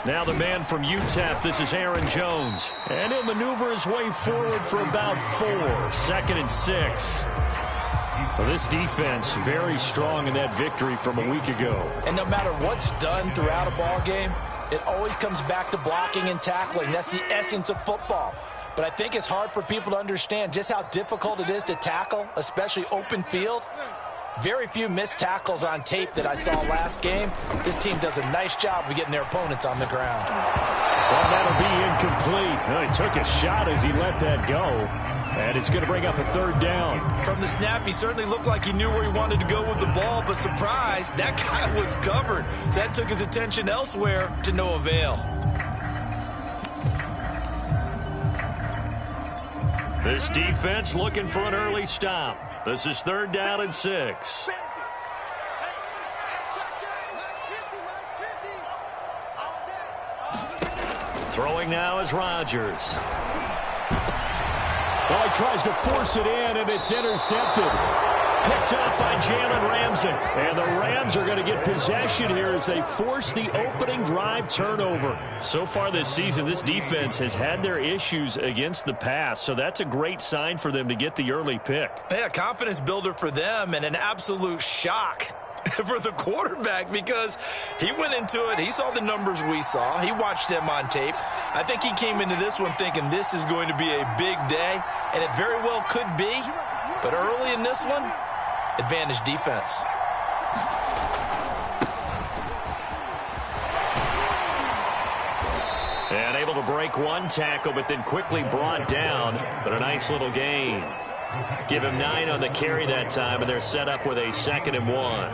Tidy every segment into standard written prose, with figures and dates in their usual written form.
Now the man from UTEP, this is Aaron Jones. And he'll maneuver his way forward for about 4. 2nd and 6. Well, this defense very strong in that victory from a week ago. And no matter what's done throughout a ball game, it always comes back to blocking and tackling. That's the essence of football. But I think it's hard for people to understand just how difficult it is to tackle, especially open field. Very few missed tackles on tape that I saw last game. This team does a nice job of getting their opponents on the ground. Well, that'll be incomplete. Well, he took a shot as he let that go. And it's going to bring up a 3rd down. From the snap, he certainly looked like he knew where he wanted to go with the ball, but surprise, that guy was covered. So that took his attention elsewhere to no avail. This defense looking for an early stop. This is 3rd down and 6. Throwing now is Rodgers. Well, he tries to force it in, and it's intercepted. Picked up by Jalen Ramsey. And the Rams are going to get possession here as they force the opening drive turnover. So far this season, this defense has had their issues against the pass, so that's a great sign for them to get the early pick. Yeah, confidence builder for them and an absolute shock for the quarterback because he went into it. He saw the numbers we saw. He watched them on tape. I think he came into this one thinking this is going to be a big day, and it very well could be. But early in this one, advantage defense. And able to break one tackle, but then quickly brought down. But a nice little gain. Give him 9 on the carry that time, and they're set up with a 2nd and 1.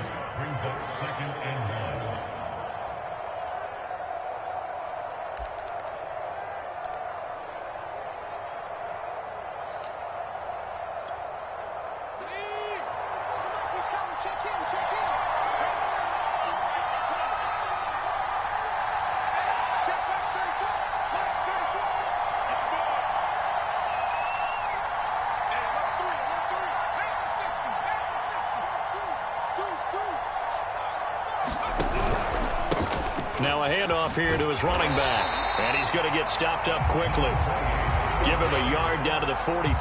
Now a handoff here to his running back. And he's going to get stopped up quickly. Give him a yard down to the 43.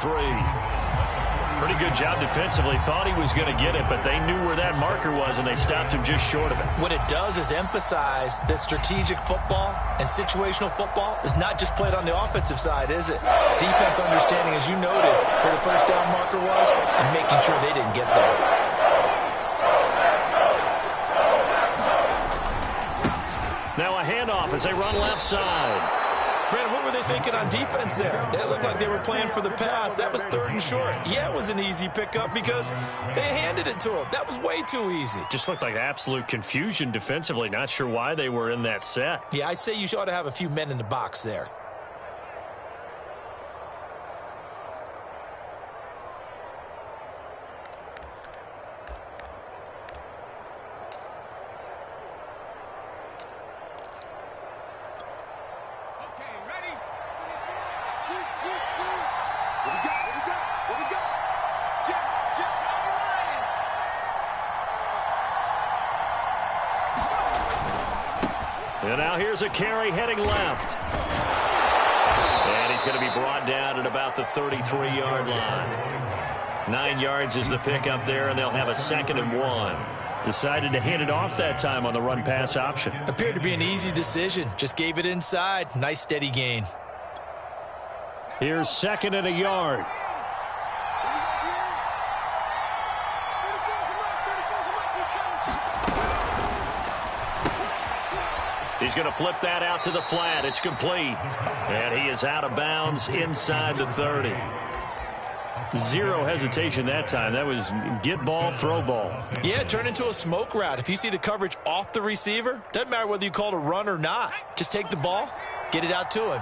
Pretty good job defensively. Thought he was going to get it, but they knew where that marker was, and they stopped him just short of it. What it does is emphasize that strategic football and situational football is not just played on the offensive side, is it? Defense understanding, as you noted, where the first down marker was and making sure they didn't get there. Now a handoff as they run left side. Brandon, what were they thinking on defense there? They looked like they were playing for the pass. That was 3rd and short. Yeah, it was an easy pickup because they handed it to him. That was way too easy. Just looked like absolute confusion defensively. Not sure why they were in that set. Yeah, I'd say you ought to have a few men in the box there. And now here's a carry heading left. And he's going to be brought down at about the 33-yard line. 9 yards is the pickup there, and they'll have a 2nd and 1. Decided to hand it off that time on the run-pass option. Appeared to be an easy decision. Just gave it inside. Nice steady gain. Here's 2nd and a yard. He's going to flip that out to the flat. It's complete. And he is out of bounds inside the 30. Zero hesitation that time. That was get ball, throw ball. Yeah, turn into a smoke route. If you see the coverage off the receiver, doesn't matter whether you call it a run or not. Just take the ball, get it out to him.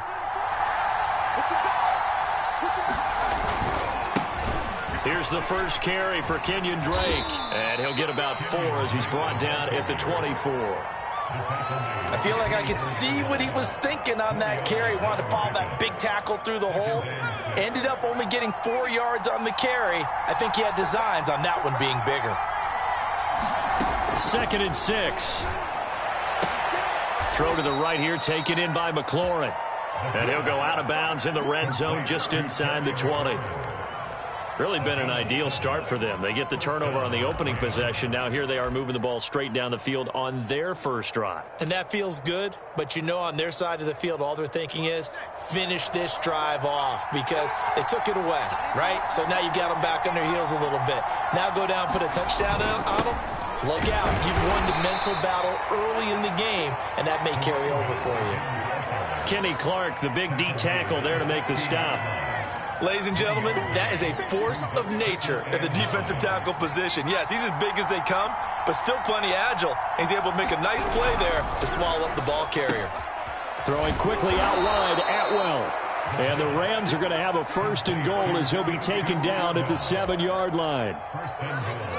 Here's the first carry for Kenyon Drake. And he'll get about 4 as he's brought down at the 24. I feel like I could see what he was thinking on that carry. Wanted to follow that big tackle through the hole. Ended up only getting 4 yards on the carry. I think he had designs on that one being bigger. 2nd and 6. throw to the right here, taken in by McLaurin. And he'll go out of bounds in the red zone just inside the 20. Really been an ideal start for them. They get the turnover on the opening possession. Now here they are moving the ball straight down the field on their first drive. And that feels good, but you know on their side of the field, all they're thinking is finish this drive off because they took it away, right? So now you got them back on their heels a little bit. Now go down, put a touchdown on them. Look out. You've won the mental battle early in the game, and that may carry over for you. Kenny Clark, the big D tackle there to make the stop. Ladies and gentlemen, that is a force of nature at the defensive tackle position. Yes, he's as big as they come, but still plenty agile. He's able to make a nice play there to swallow up the ball carrier. Throwing quickly out wide, Atwell. And the Rams are going to have a first and goal as he'll be taken down at the 7-yard line.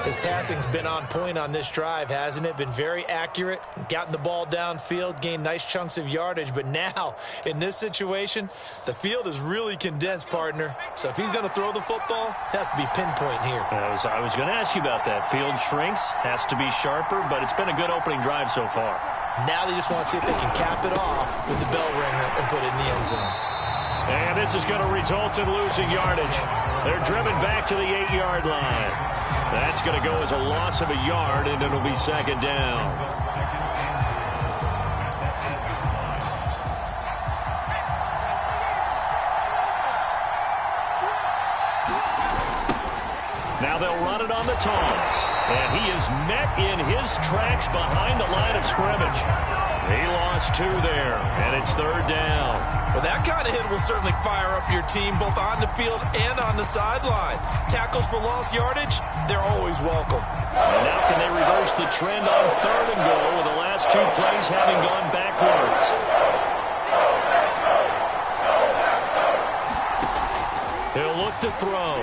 His passing's been on point on this drive, hasn't it? Been very accurate, gotten the ball downfield, gained nice chunks of yardage. But now, in this situation, the field is really condensed, partner. So if he's going to throw the football, that has to be pinpoint here. I was going to ask you about that. Field shrinks, has to be sharper, but it's been a good opening drive so far. Now they just want to see if they can cap it off with the bell ringer and put it in the end zone. And this is going to result in losing yardage. They're driven back to the 8-yard line. That's going to go as a loss of a yard, and it'll be second down. Now they'll run it on the toss. And he is met in his tracks behind the line of scrimmage. He lost 2 there, and it's third down. Well, that kind of hit will certainly fire up your team both on the field and on the sideline. Tackles for lost yardage, they're always welcome. And now can they reverse the trend on third and goal with the last 2 plays having gone backwards? He'll look to throw.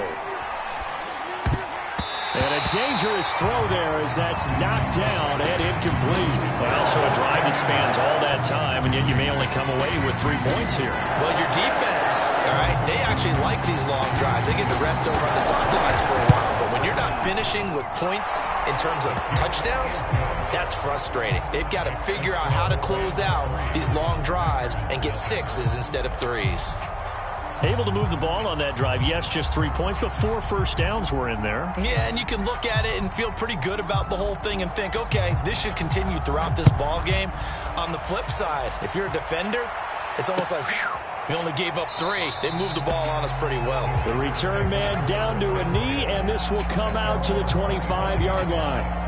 And a dangerous throw there as that's knocked down and incomplete. Well, so a drive that spans all that time, and yet you may only come away with 3 points here. Well, your defense, all right, they actually like these long drives. They get to rest over on the sidelines for a while. But when you're not finishing with points in terms of touchdowns, that's frustrating. They've got to figure out how to close out these long drives and get 6s instead of 3s. Able to move the ball on that drive. Yes, just 3 points, but 4 first downs were in there. Yeah, and you can look at it and feel pretty good about the whole thing and think, okay, this should continue throughout this ball game. On the flip side, if you're a defender, it's almost like, whew, we only gave up 3. They moved the ball on us pretty well. The return man down to a knee, and this will come out to the 25-yard line.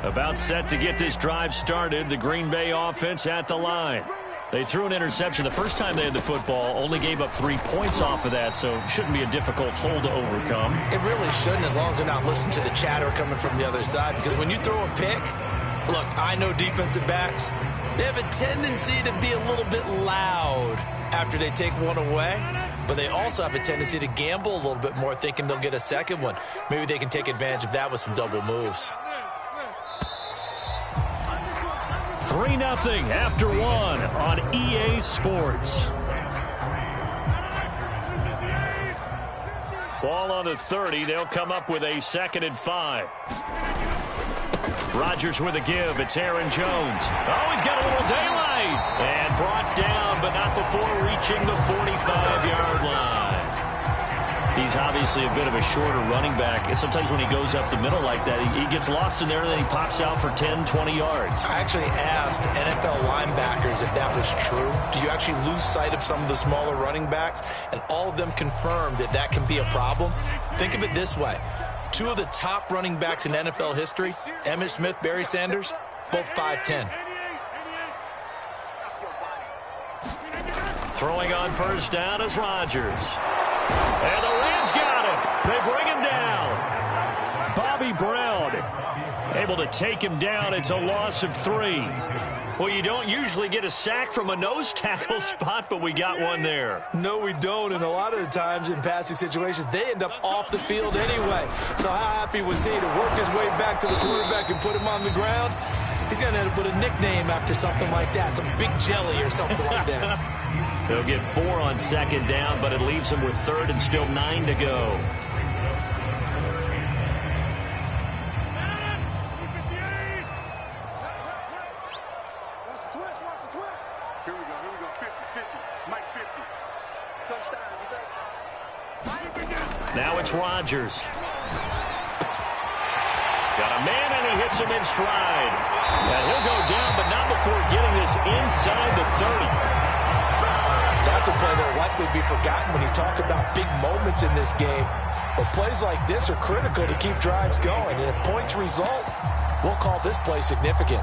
About set to get this drive started. The Green Bay offense at the line. They threw an interception the first time they had the football, only gave up 3 points off of that, so it shouldn't be a difficult hole to overcome. It really shouldn't, as long as they're not listening to the chatter coming from the other side, because when you throw a pick, look, I know defensive backs, they have a tendency to be a little bit loud after they take one away, but they also have a tendency to gamble a little bit more, thinking they'll get a second one. Maybe they can take advantage of that with some double moves. 3-0 after 1 on EA Sports. Ball on the 30. They'll come up with a 2nd and 5. Rodgers with a give. It's Aaron Jones. Oh, he's got a little daylight. And brought down, but not before reaching the 45-yard line. He's obviously a bit of a shorter running back. And sometimes when he goes up the middle like that, he gets lost in there, and then he pops out for 10, 20 yards. I actually asked NFL linebackers if that was true. Do you actually lose sight of some of the smaller running backs? And all of them confirmed that that can be a problem. Think of it this way. 2 of the top running backs in NFL history, Emmitt Smith, Barry Sanders, both 5'10". Throwing on first down is Rodgers. And the Rams got him. They bring him down. Bobby Brown able to take him down. It's a loss of 3. Well, you don't usually get a sack from a nose tackle spot, but we got one there. No, we don't, and a lot of the times in passing situations, they end up off the field anyway. So how happy was he to work his way back to the quarterback and put him on the ground? He's going to end up with a nickname after something like that, some Big Jelly or something like that. They'll get 4 on second down, but it leaves them with third and still 9 to go. Now it's Rodgers. Got a man, and he hits him in stride. And he'll go down, but not before getting this inside the 30. That's a play that will likely be forgotten when you talk about big moments in this game. But plays like this are critical to keep drives going. And if points result, we'll call this play significant.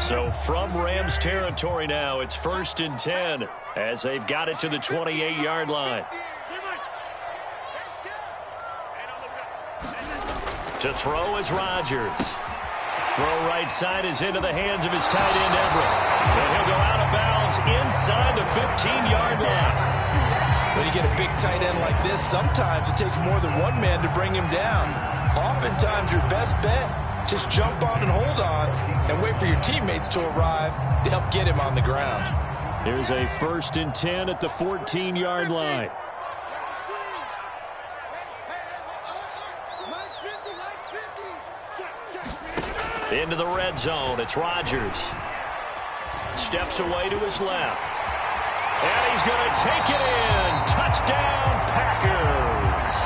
So from Rams territory now, it's 1st and 10 as they've got it to the 28-yard line. To throw is Rodgers. Throw right side is into the hands of his tight end, Everett. And he'll go out of bounds inside the 15-yard line. When you get a big tight end like this, sometimes it takes more than one man to bring him down. Oftentimes your best bet, just jump on and hold on and wait for your teammates to arrive to help get him on the ground. Here's a 1st and 10 at the 14-yard line. Into the red zone, it's Rodgers. Steps away to his left. And he's going to take it in. Touchdown, Packers.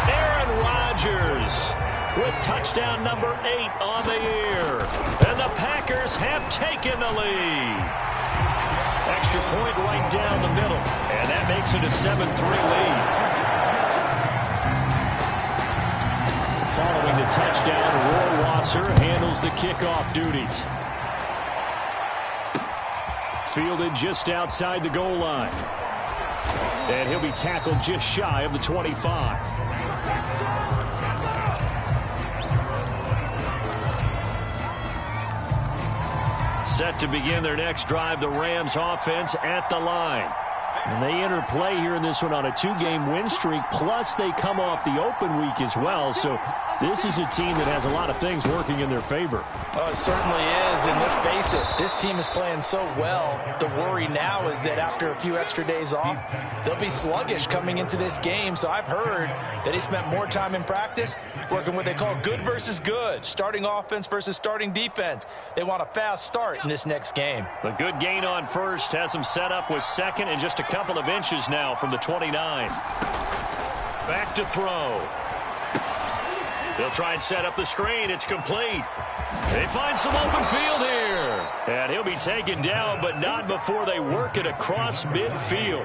Aaron Rodgers with touchdown number 8 on the year. And the Packers have taken the lead. Extra point right down the middle. And that makes it a 7-3 lead. Following the touchdown, Roy Wasser handles the kickoff duties. Fielded just outside the goal line. And he'll be tackled just shy of the 25. Set to begin their next drive, the Rams offense at the line. And they interplay here in this one on a 2-game win streak, plus they come off the open week as well. So this is a team that has a lot of things working in their favor. Oh, it certainly is, and let's face it, this team is playing so well. The worry now is that after a few extra days off, they'll be sluggish coming into this game. So I've heard that he spent more time in practice working what they call good versus good, starting offense versus starting defense. They want a fast start in this next game. A good gain on first has them set up with second and just a couple of inches now from the 29. Back to throw. They'll try and set up the screen. It's complete. They find some open field here. And he'll be taken down, but not before they work it across midfield.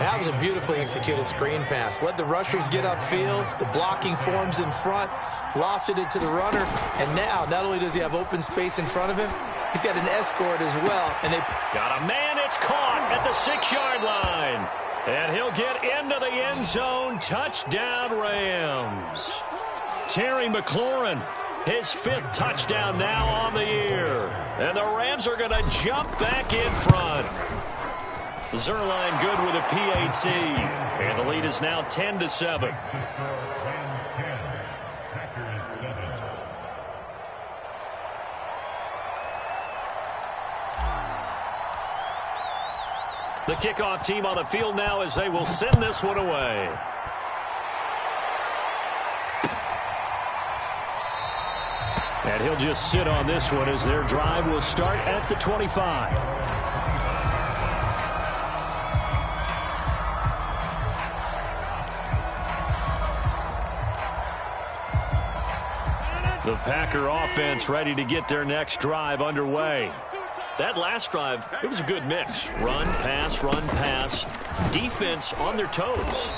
That was a beautifully executed screen pass. Let the rushers get upfield. The blocking forms in front. Lofted it to the runner. And now, not only does he have open space in front of him, he's got an escort as well. And they got a man. It's caught at the 6-yard line. And he'll get into the end zone. Touchdown, Rams. Terry McLaurin, his 5th touchdown now on the year. And the Rams are going to jump back in front. Zerline good with a PAT. And the lead is now 10-7. The kickoff team on the field now as they will send this one away. And he'll just sit on this one as their drive will start at the 25. The Packer offense ready to get their next drive underway. That last drive, it was a good mix. Run, pass, defense on their toes.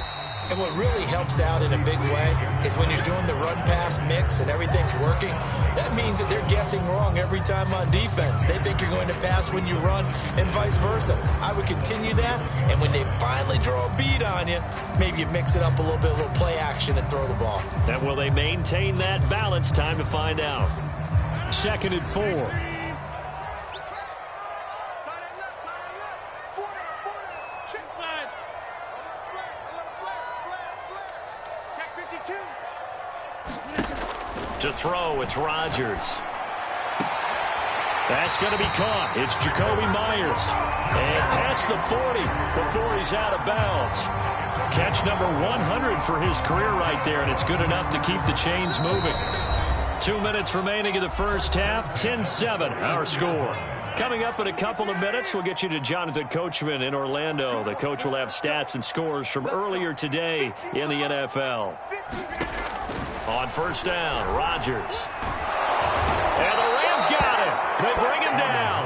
And what really helps out in a big way is when you're doing the run-pass mix and everything's working, that means that they're guessing wrong every time on defense. They think you're going to pass when you run and vice versa. I would continue that, and when they finally draw a bead on you, maybe you mix it up a little bit, a little play action and throw the ball. And will they maintain that balance? Time to find out. 2nd and 4. To throw, it's Rodgers. That's going to be caught. It's Jacoby Myers. And past the 40 before he's out of bounds. Catch number 100 for his career right there, and it's good enough to keep the chains moving. 2 minutes remaining in the first half. 10-7, our score. Coming up in a couple of minutes, we'll get you to Jonathan Coachman in Orlando. The coach will have stats and scores from earlier today in the NFL. On first down, Rodgers. And the Rams got him. They bring him down.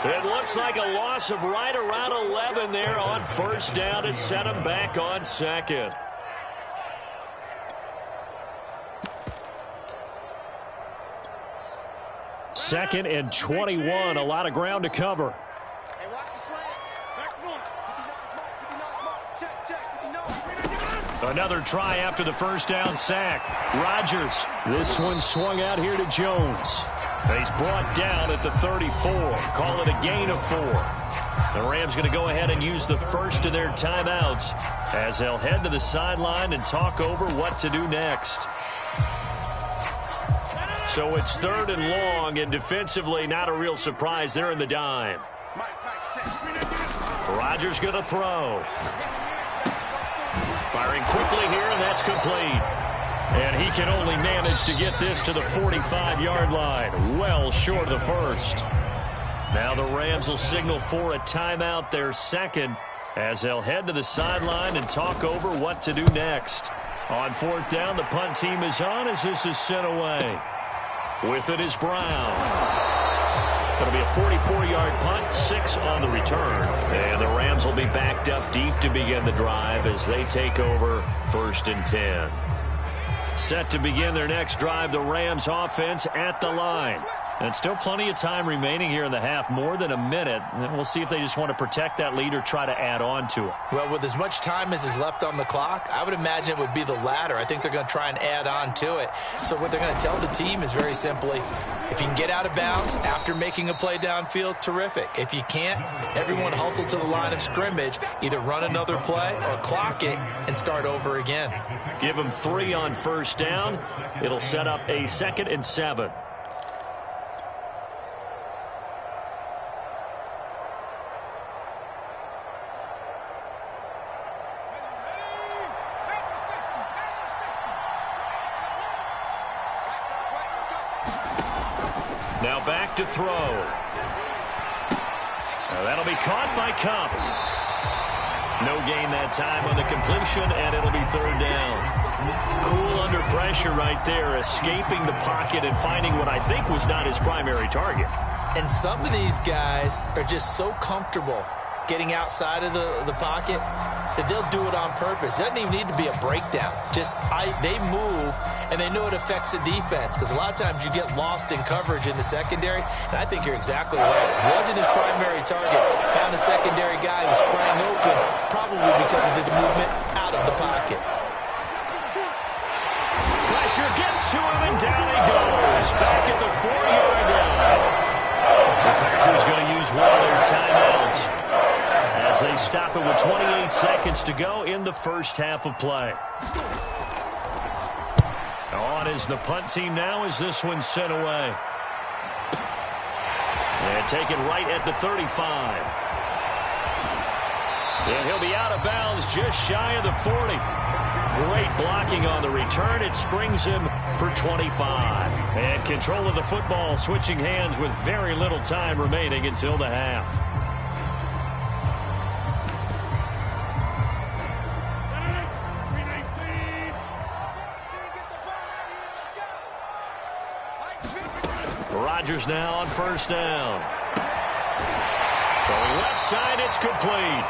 It looks like a loss of right around 11 there on first down to set him back on second. Second and 21, a lot of ground to cover. Hey, watch the slant. Back one. Another try after the first down sack. Rodgers. This one swung out here to Jones. He's brought down at the 34. Call it a gain of 4. The Rams going to go ahead and use the first of their timeouts as they'll head to the sideline and talk over what to do next. So it's third and long, and defensively not a real surprise. They're in the dime. Rodgers going to throw. Firing quickly here, and that's complete. And he can only manage to get this to the 45-yard line, well short of the first. Now the Rams will signal for a timeout, their second, as they'll head to the sideline and talk over what to do next. On fourth down, the punt team is on as this is sent away. With it is Brown. Going to be a 44-yard punt, 6 on the return. And the Rams will be backed up deep to begin the drive as they take over first and 10. Set to begin their next drive, the Rams offense at the line. And still plenty of time remaining here in the half, more than a minute. And we'll see if they just want to protect that lead or try to add on to it. Well, with as much time as is left on the clock, I would imagine it would be the latter. I think they're going to try and add on to it. So what they're going to tell the team is very simply, if you can get out of bounds after making a play downfield, terrific. If you can't, everyone hustle to the line of scrimmage, either run another play or clock it and start over again. Give them 3 on first down. It'll set up a 2nd and 7. Now back to throw. Now that'll be caught by Cup. No gain that time on the completion, and it'll be third down. Cool under pressure right there, escaping the pocket and finding what I think was not his primary target. And some of these guys are just so comfortable getting outside of the pocket that they'll do it on purpose. It doesn't even need to be a breakdown. They move, and they know it affects the defense, because a lot of times you get lost in coverage in the secondary, and I think you're exactly right. Wasn't his primary target. Found a secondary guy who sprang open, probably because of his movement out of the pocket. Pressure gets to him, and down he goes. Back at the 4-yard line. The Packers going to use one of their timeouts as they stop it with 28 seconds to go in the first half of play. On is the punt team now as this one's sent away. And taken right at the 35. And he'll be out of bounds just shy of the 40. Great blocking on the return. It springs him for 25. And control of the football switching hands with very little time remaining until the half. Rodgers now on first down. Throwing left side, it's complete.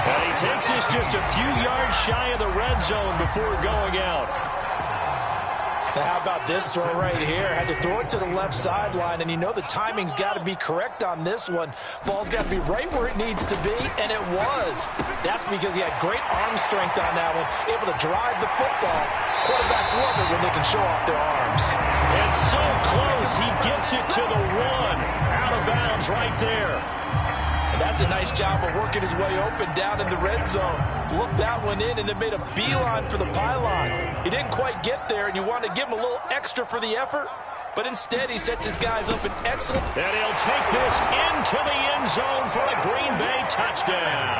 And he takes this just a few yards shy of the red zone before going out. Now how about this throw right here? Had to throw it to the left sideline, and you know the timing's got to be correct on this one. Ball's got to be right where it needs to be, and it was. That's because he had great arm strength on that one, able to drive the football. Quarterbacks love it when they can show off their arms. And so close, he gets it to the 1. Out of bounds right there. And That's a nice job of working his way open down in the red zone. Looked that one in and then made a beeline for the pylon. He didn't quite get there, and you want to give him a little extra for the effort, but instead he sets his guys up an excellent. And he'll take this into the end zone for a Green Bay touchdown.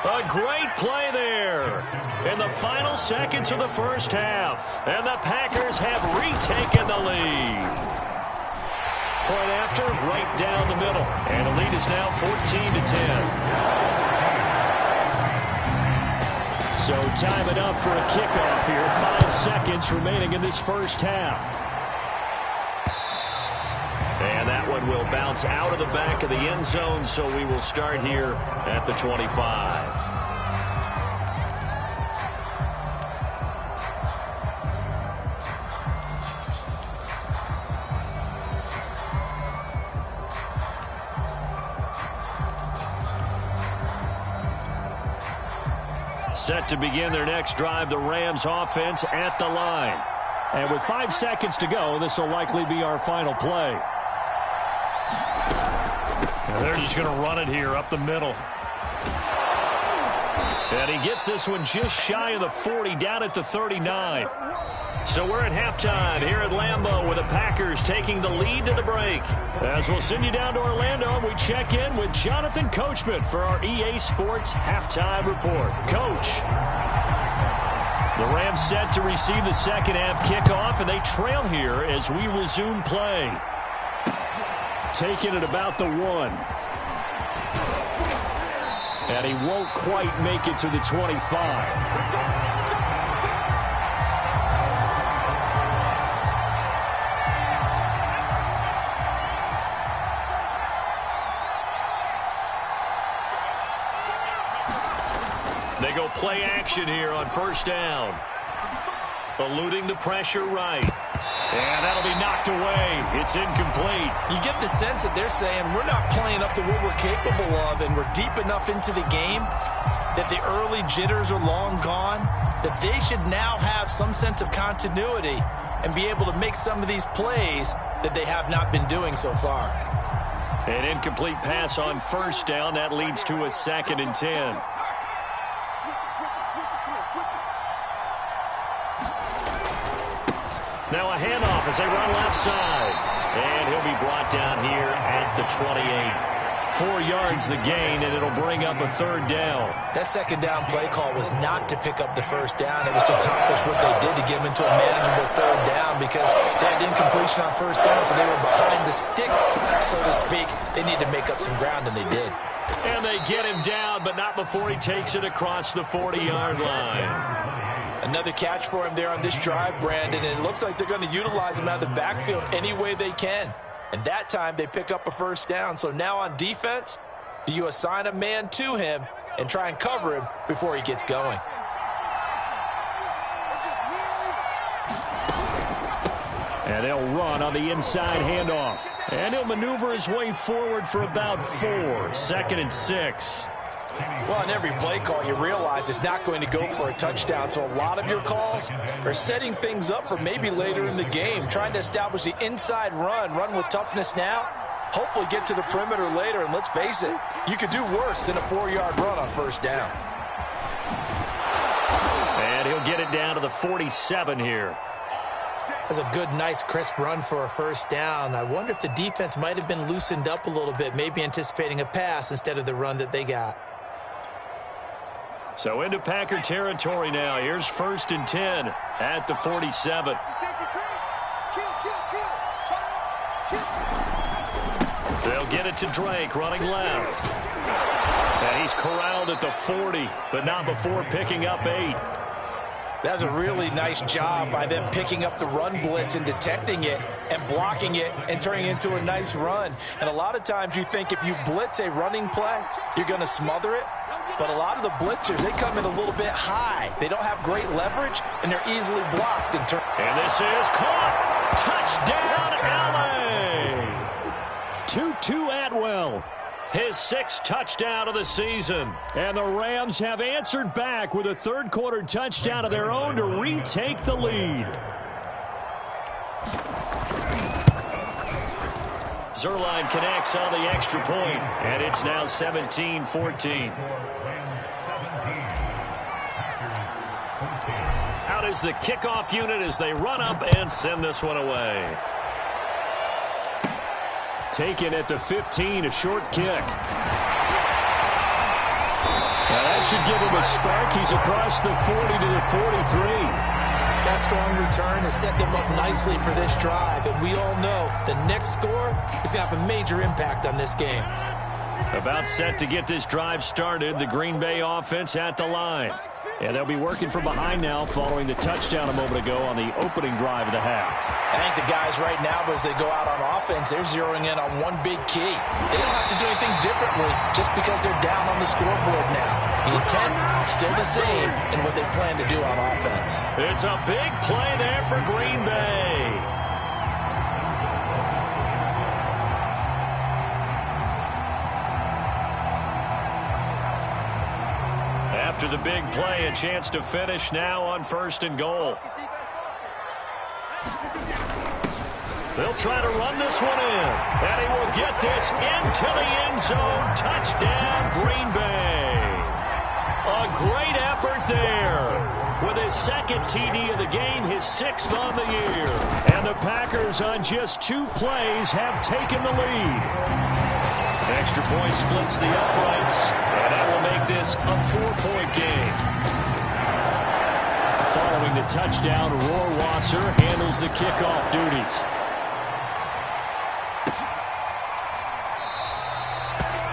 A great play there in the final seconds of the first half. And the Packers have retaken the lead. Point after, right down the middle. And the lead is now 14-10. So time it up for a kickoff here. 5 seconds remaining in this first half. And that one will bounce out of the back of the end zone, so we will start here at the 25. Set to begin their next drive, the Rams offense at the line. And with 5 seconds to go, this will likely be our final play. And they're just going to run it here up the middle. And he gets this one just shy of the 40, down at the 39. So we're at halftime here at Lambeau with the Packers taking the lead to the break. As we'll send you down to Orlando, we check in with Jonathan Coachman for our EA Sports Halftime Report. Coach. The Rams set to receive the second half kickoff, and they trail here as we resume play. Taking it about the 1. And he won't quite make it to the 25. They go play action here on first down. Eluding the pressure right. And that'll be knocked away. It's incomplete. You get the sense that they're saying we're not playing up to what we're capable of, and we're deep enough into the game that the early jitters are long gone, that they should now have some sense of continuity and be able to make some of these plays that they have not been doing so far. An incomplete pass on first down. That leads to a 2nd and 10. Now a handoff as they run left side. And he'll be brought down here at the 28. 4 yards the gain, and it'll bring up a 3rd down. That second down play call was not to pick up the first down. It was to accomplish what they did to get them into a manageable 3rd down because they had incompletion on first down, so they were behind the sticks, so to speak. They need to make up some ground, and they did. And they get him down, but not before he takes it across the 40-yard line. Another catch for him there on this drive, Brandon, and it looks like they're going to utilize him out of the backfield any way they can. And that time they pick up a first down. So now on defense, do you assign a man to him and try and cover him before he gets going? And they'll run on the inside handoff. And he'll maneuver his way forward for about 4. 2nd and 6. Well, on every play call, you realize it's not going to go for a touchdown. So a lot of your calls are setting things up for maybe later in the game, trying to establish the inside run with toughness now, hopefully get to the perimeter later. And let's face it, you could do worse than a 4-yard run on first down. And he'll get it down to the 47 here. That's a good, nice, crisp run for a first down. I wonder if the defense might have been loosened up a little bit, maybe anticipating a pass instead of the run that they got. So into Packer territory now. Here's 1st and 10 at the 47. They'll get it to Drake running left. And he's corralled at the 40, but not before picking up 8. That's a really nice job by them picking up the run blitz and detecting it and blocking it and turning it into a nice run. And a lot of times you think if you blitz a running play, you're going to smother it. But a lot of the blitzers, they come in a little bit high. They don't have great leverage, and they're easily blocked. And this is caught. Touchdown, LA. Tutu Atwell. His 6th touchdown of the season. And the Rams have answered back with a 3rd quarter touchdown of their own to retake the lead. Zerline connects on the extra point, and it's now 17-14. Out is the kickoff unit as they run up and send this one away. Taken at the 15, a short kick. Now that should give him a spark. He's across the 40 to the 43. That strong return has set them up nicely for this drive, and we all know the next score is going to have a major impact on this game. About set to get this drive started, the Green Bay offense at the line. And they'll be working from behind now following the touchdown a moment ago on the opening drive of the half. I think the guys right now, as they go out on offense, they're zeroing in on one big key. They don't have to do anything differently just because they're down on the scoreboard now. The intent, still the same in what they plan to do on offense. It's a big play there for Green Bay. After the big play, a chance to finish now on 1st and goal. They'll try to run this one in, and he will get this into the end zone. Touchdown, Green Bay. A great effort there. With his second TD of the game, his 6th on the year. And the Packers on just 2 plays have taken the lead. Extra point splits the uprights, and that will make this a 4-point game. Following the touchdown, Rohrwasser handles the kickoff duties.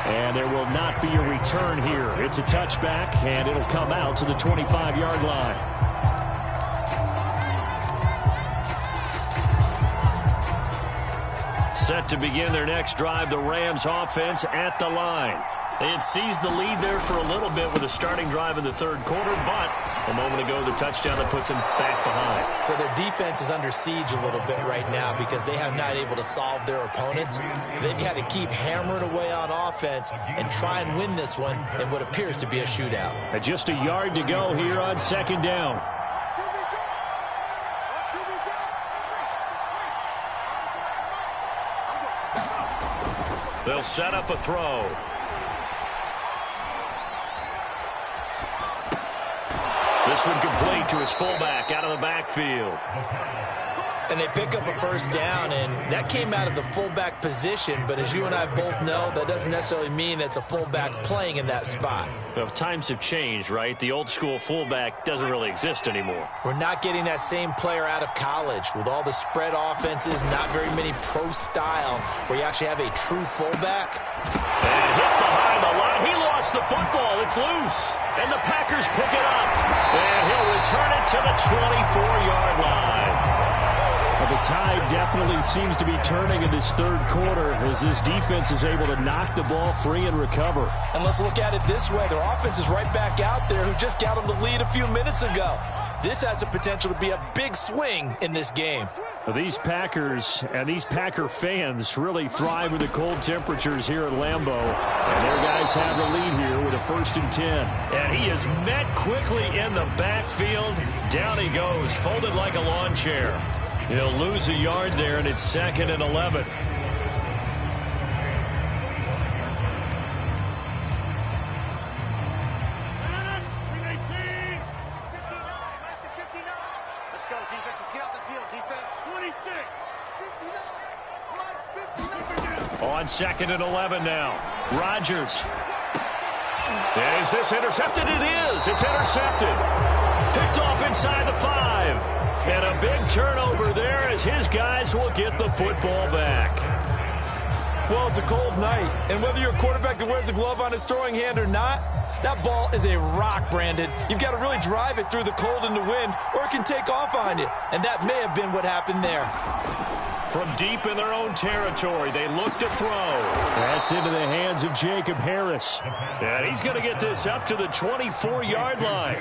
And there will not be a return here. It's a touchback, and it'll come out to the 25-yard line. Set to begin their next drive, the Rams offense at the line. They had seized the lead there for a little bit with a starting drive in the 3rd quarter, but a moment ago the touchdown that puts them back behind. So their defense is under siege a little bit right now because they have not able to solve their opponents. So they've got to keep hammering away on offense and try and win this one in what appears to be a shootout. Just a yard to go here on 2nd down. They'll set up a throw. This one complete to his fullback out of the backfield. And they pick up a 1st down, and that came out of the fullback position. But as you and I both know, that doesn't necessarily mean it's a fullback playing in that spot. Well, times have changed, right? The old school fullback doesn't really exist anymore. We're not getting that same player out of college with all the spread offenses, not very many pro style where you actually have a true fullback. And hit behind the line. He lost the football. It's loose. And the Packers pick it up. And he'll return it to the 24-yard line. Well, the tide definitely seems to be turning in this 3rd quarter as this defense is able to knock the ball free and recover. And let's look at it this way. Their offense is right back out there who just got them the lead a few minutes ago. This has the potential to be a big swing in this game. Well, these Packers and these Packer fans really thrive with the cold temperatures here at Lambeau. And their guys have the lead here with a 1st and 10. And he is met quickly in the backfield. Down he goes, folded like a lawn chair. He'll lose a yard there, and it's 2nd and 11. Let's go, defense. Let's get out the field, defense. 26. On 2nd and 11 now. Rodgers. Is this intercepted? It is. It's intercepted. Picked off inside the 5. And a big turnover there as his guys will get the football back. Well, it's a cold night, and whether you're a quarterback that wears a glove on his throwing hand or not, that ball is a rock, Brandon. You've got to really drive it through the cold and the wind, or it can take off on you, and that may have been what happened there. From deep in their own territory, they look to throw. That's into the hands of Jacob Harris. And he's going to get this up to the 24-yard line.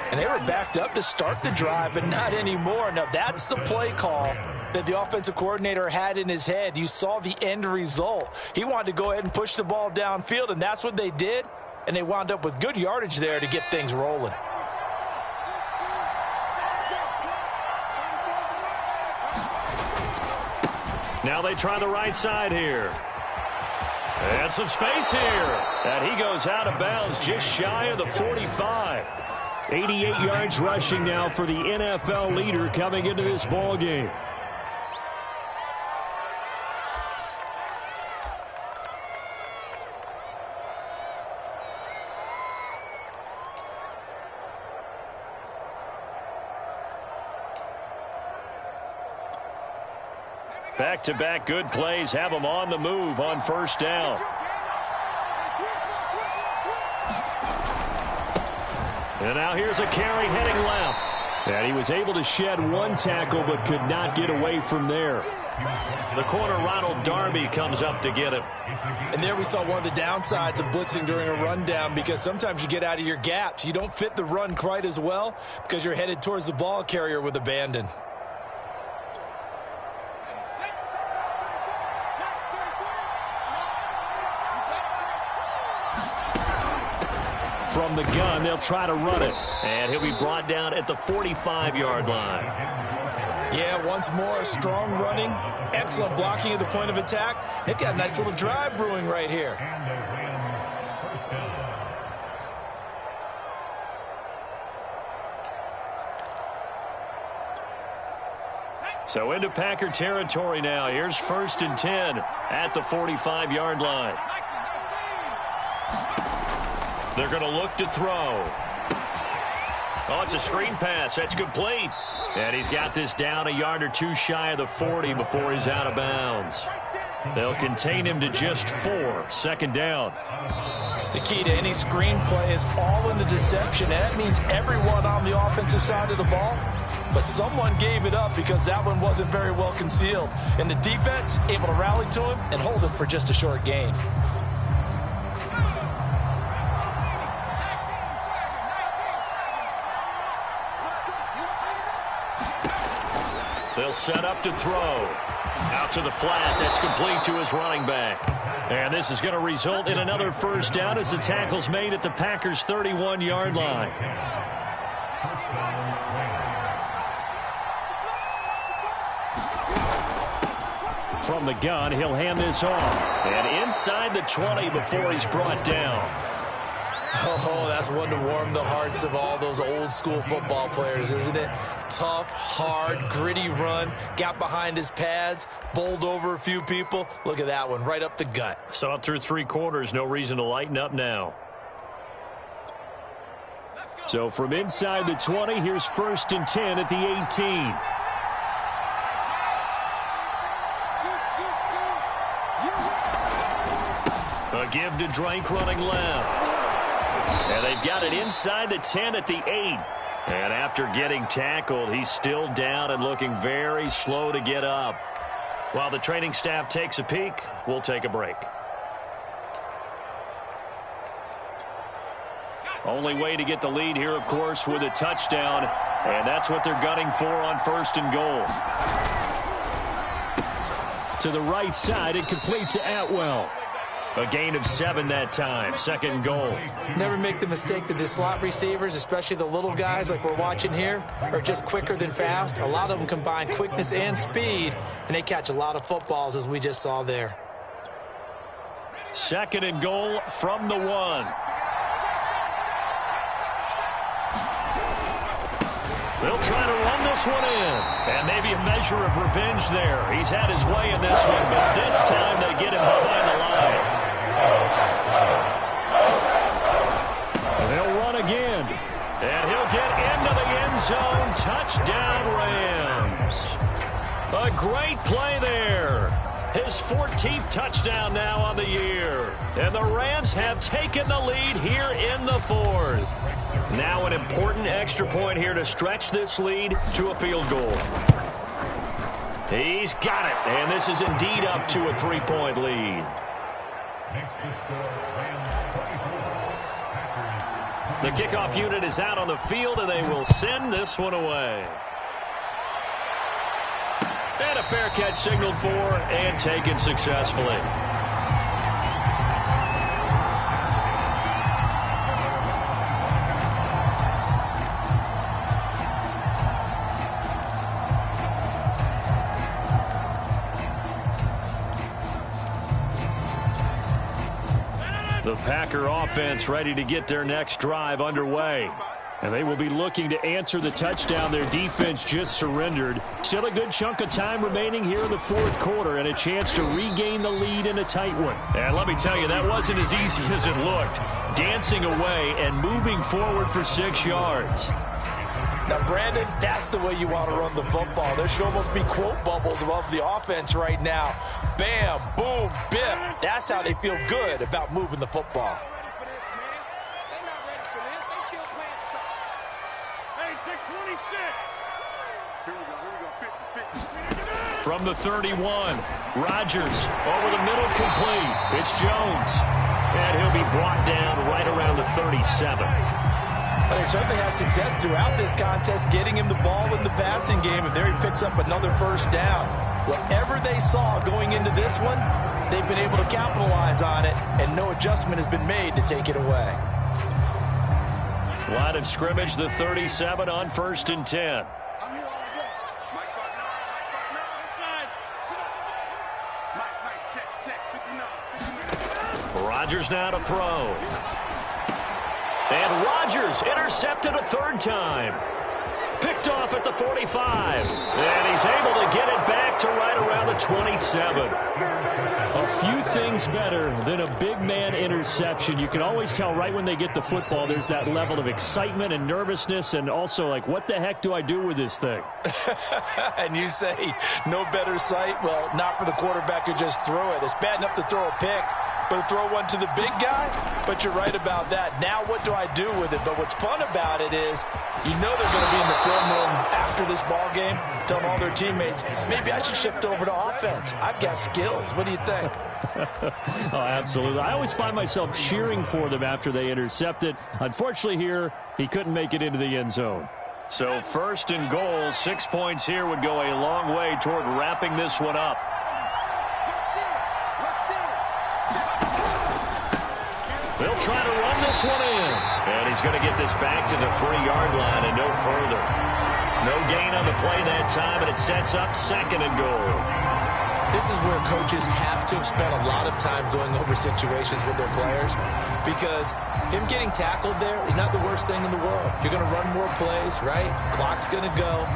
And they were backed up to start the drive, but not anymore. Now, that's the play call that the offensive coordinator had in his head. You saw the end result. He wanted to go ahead and push the ball downfield, and that's what they did. And they wound up with good yardage there to get things rolling. Now they try the right side here. And some space here. And he goes out of bounds just shy of the 45. 88 yards rushing now for the NFL leader coming into this ball game. Back-to-back good plays have them on the move on first down. And now here's a carry heading left. And he was able to shed one tackle but could not get away from there. The corner, Ronald Darby, comes up to get him. And there we saw one of the downsides of blitzing during a rundown, because sometimes you get out of your gaps. You don't fit the run quite as well because you're headed towards the ball carrier with abandon. From the gun, they'll try to run it. And he'll be brought down at the 45-yard line. Yeah, once more, strong running, excellent blocking at the point of attack. They've got a nice little drive brewing right here. So into Packer territory now. Here's 1st and 10 at the 45-yard line. They're going to look to throw. Oh, it's a screen pass. That's complete. And he's got this down a yard or two shy of the 40 before he's out of bounds. They'll contain him to just 4. 2nd down. The key to any screen play is all in the deception. And that means everyone on the offensive side of the ball. But someone gave it up because that one wasn't very well concealed. And the defense able to rally to him and hold him for just a short gain. They'll set up to throw. Out to the flat. That's complete to his running back. And this is going to result in another 1st down as the tackle's made at the Packers' 31-yard line. From the gun, he'll hand this off. And inside the 20 before he's brought down. Oh, that's one to warm the hearts of all those old school football players, isn't it? Tough, hard, gritty run, got behind his pads, bowled over a few people. Look at that one, right up the gut. So up through 3 quarters, no reason to lighten up now. So from inside the 20, here's 1st and 10 at the 18. A give to Drake running left. And they've got it inside the 10 at the 8. And after getting tackled, he's still down and looking very slow to get up. While the training staff takes a peek, we'll take a break. Only way to get the lead here, of course, with a touchdown. And that's what they're gunning for on 1st and goal. To the right side, and complete to Atwell. A gain of 7 that time. 2nd goal. Never make the mistake that the slot receivers, especially the little guys like we're watching here, are just quicker than fast. A lot of them combine quickness and speed, and they catch a lot of footballs, as we just saw there. 2nd and goal from the 1. They'll try to run this one in. And maybe a measure of revenge there. He's had his way in this one, but this time they get him behind the line. They'll run again. And he'll get into the end zone. Touchdown, Rams. A great play there. His 14th touchdown now on the year. And the Rams have taken the lead here in the 4th. Now an important extra point here to stretch this lead to a field goal. He's got it. And this is indeed up to a 3-point lead. The kickoff unit is out on the field, and they will send this one away. And a fair catch signaled for and taken successfully. The Packer offense ready to get their next drive underway. And they will be looking to answer the touchdown their defense just surrendered. Still a good chunk of time remaining here in the fourth quarter and a chance to regain the lead in a tight one. And let me tell you, that wasn't as easy as it looked. Dancing away and moving forward for 6 yards. Now, Brandon, that's the way you want to run the football. There should almost be quote bubbles above the offense right now. Bam, boom, biff. That's how they feel good about moving the football. From the 31, Rodgers over the middle, complete. It's Jones. And he'll be brought down right around the 37. Well, they certainly had success throughout this contest getting him the ball in the passing game, and there he picks up another first down. Whatever they saw going into this one, they've been able to capitalize on it, and no adjustment has been made to take it away. Line of scrimmage, the 37 on 1st and 10. Rodgers now to throw. And Rodgers intercepted a third time. Picked off at the 45. And he's able to get it back to right around the 27. A few things better than a big man interception. You can always tell right when they get the football, there's that level of excitement and nervousness, and also like, what the heck do I do with this thing? And you say, no better sight? Well, not for the quarterback who just threw it. It's bad enough to throw a pick, but to throw one to the big guy? But you're right about that. Now what do I do with it? But what's fun about it is you know they're going to be in the film room after this ball game telling all their teammates, maybe I should shift over to offense. I've got skills. What do you think? Oh, absolutely. I always find myself cheering for them after they intercept it. Unfortunately here, he couldn't make it into the end zone. So 1st and goal, 6 points here would go a long way toward wrapping this one up. They'll try to run this one in. And he's going to get this back to the 3-yard line and no further. No gain on the play that time, and it sets up 2nd and goal. This is where coaches have to have spent a lot of time going over situations with their players, because him getting tackled there is not the worst thing in the world. You're going to run more plays, right? Clock's going to go.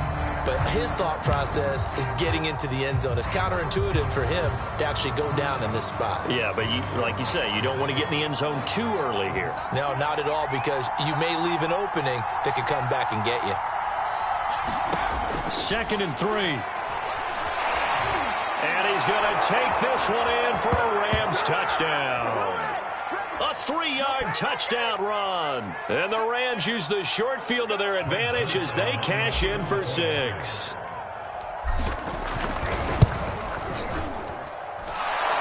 But his thought process is getting into the end zone. It's counterintuitive for him to actually go down in this spot. Yeah, but like you say, you don't want to get in the end zone too early here. No, not at all, because you may leave an opening that could come back and get you. 2nd and 3. And he's going to take this one in for a Rams touchdown. A 3-yard touchdown run. And the Rams use the short field to their advantage as they cash in for 6.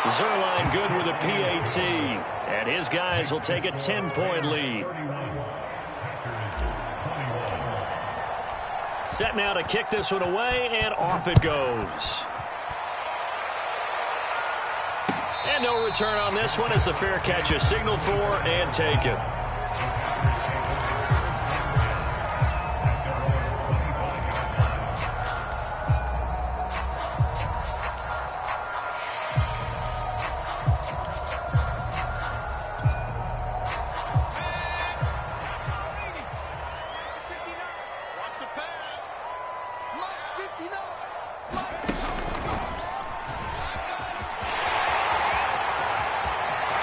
Zerline good with a PAT. And his guys will take a 10-point lead. Set now to kick this one away, and off it goes. And no return on this one as the fair catch is signaled for and taken.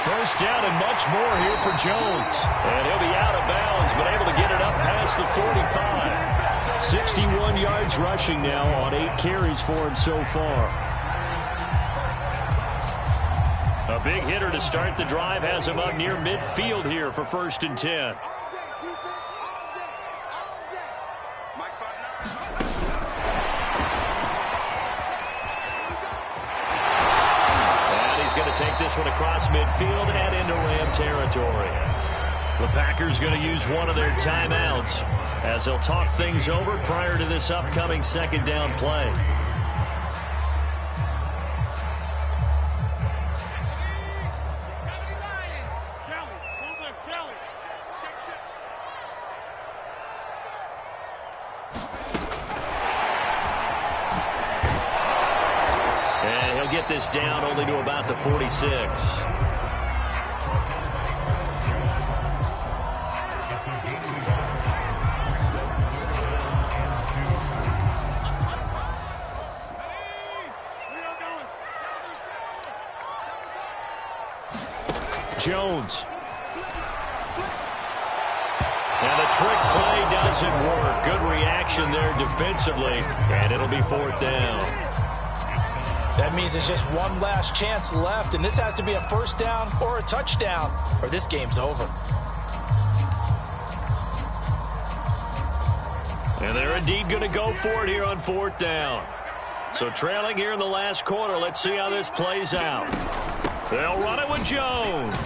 First down and much more here for Jones. And he'll be out of bounds, but able to get it up past the 45. 61 yards rushing now on 8 carries for him so far. A big hitter to start the drive has him up near midfield here for 1st and 10. Take this one across midfield and into Ram territory. The Packers going to use one of their timeouts as they'll talk things over prior to this upcoming 2nd down play. Get this down only to about the 46. Jones. And the trick play doesn't work. Good reaction there defensively, and it'll be 4th down. That means there's just one last chance left, and this has to be a 1st down or a touchdown, or this game's over. And they're indeed going to go for it here on 4th down. So trailing here in the last quarter, let's see how this plays out. They'll run it with Jones.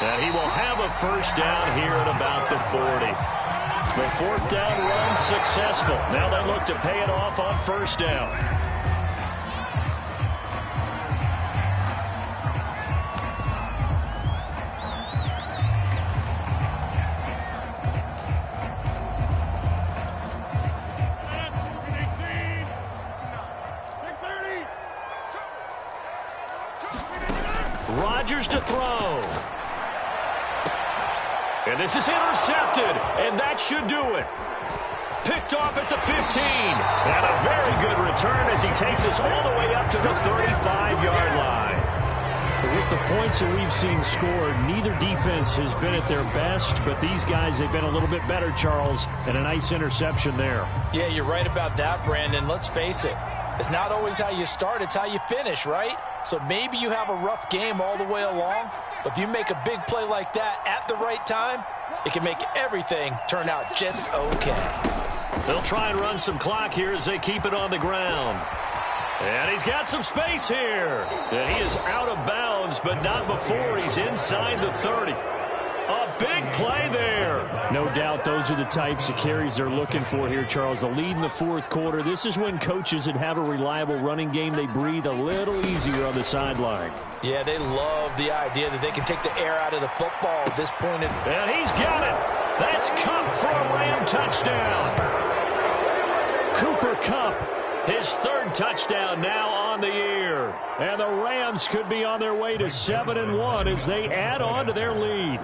And he will have a 1st down here at about the 40. The 4th down run successful. Now they look to pay it off on 1st down. Rodgers to throw. And this is intercepted, and that should do it. Picked off at the 15. And a very good return as he takes us all the way up to the 35-yard line. With the points that we've seen scored, neither defense has been at their best, but these guys, they've been a little bit better, Charles, and a nice interception there. Yeah, you're right about that, Brandon. Let's face it. It's not always how you start, it's how you finish, right? So maybe you have a rough game all the way along, but if you make a big play like that at the right time, it can make everything turn out just okay. They'll try and run some clock here as they keep it on the ground. And he's got some space here. And he is out of bounds, but not before he's inside the 30. A big play there. No doubt those are the types of carries they're looking for here, Charles. The lead in the 4th quarter. This is when coaches that have a reliable running game, they breathe a little easier on the sideline. Yeah, they love the idea that they can take the air out of the football at this point. And he's got it. That's Kupp for a Ram touchdown. Cooper Kupp, his 3rd touchdown now on the year. And the Rams could be on their way to 7-1 as they add on to their lead.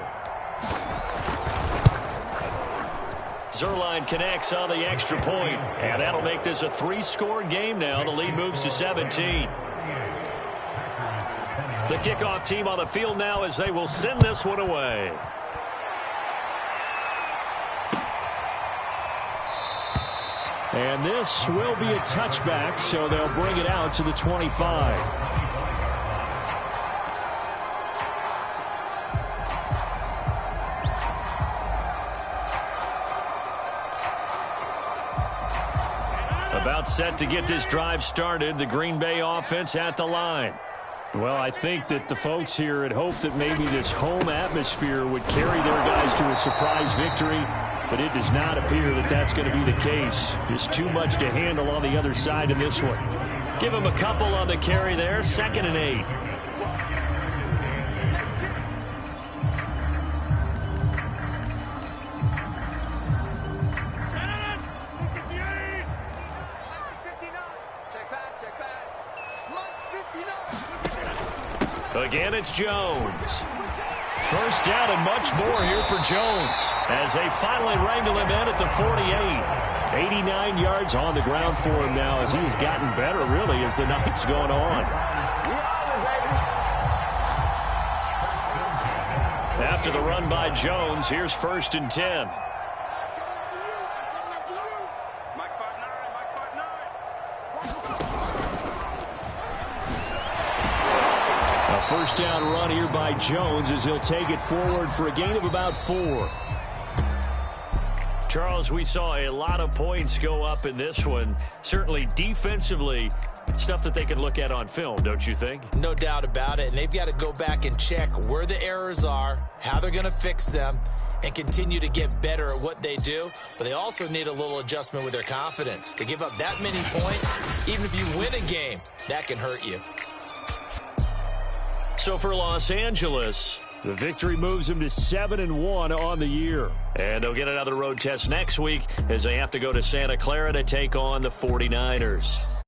Zerline connects on the extra point, and that'll make this a 3-score game now. The lead moves to 17. The kickoff team on the field now as they will send this one away. And this will be a touchback, so they'll bring it out to the 25. About set to get this drive started. The Green Bay offense at the line. Well, I think that the folks here had hoped that maybe this home atmosphere would carry their guys to a surprise victory, but it does not appear that that's going to be the case. There's too much to handle on the other side in this one. Give him a couple on the carry there. 2nd and 8. Again, it's Jones. 1st down and much more here for Jones as they finally wrangle him in at the 48. 89 yards on the ground for him now as he has gotten better, really, as the night's going on. After the run by Jones, here's 1st and 10. A 1st down run here by Jones as he'll take it forward for a gain of about 4. Charles, we saw a lot of points go up in this one. Certainly defensively, stuff that they can look at on film, don't you think? No doubt about it. And they've got to go back and check where the errors are, how they're going to fix them, and continue to get better at what they do. But they also need a little adjustment with their confidence. To give up that many points, even if you win a game, that can hurt you. So for Los Angeles, the victory moves them to 7-1 on the year. And they'll get another road test next week as they have to go to Santa Clara to take on the 49ers.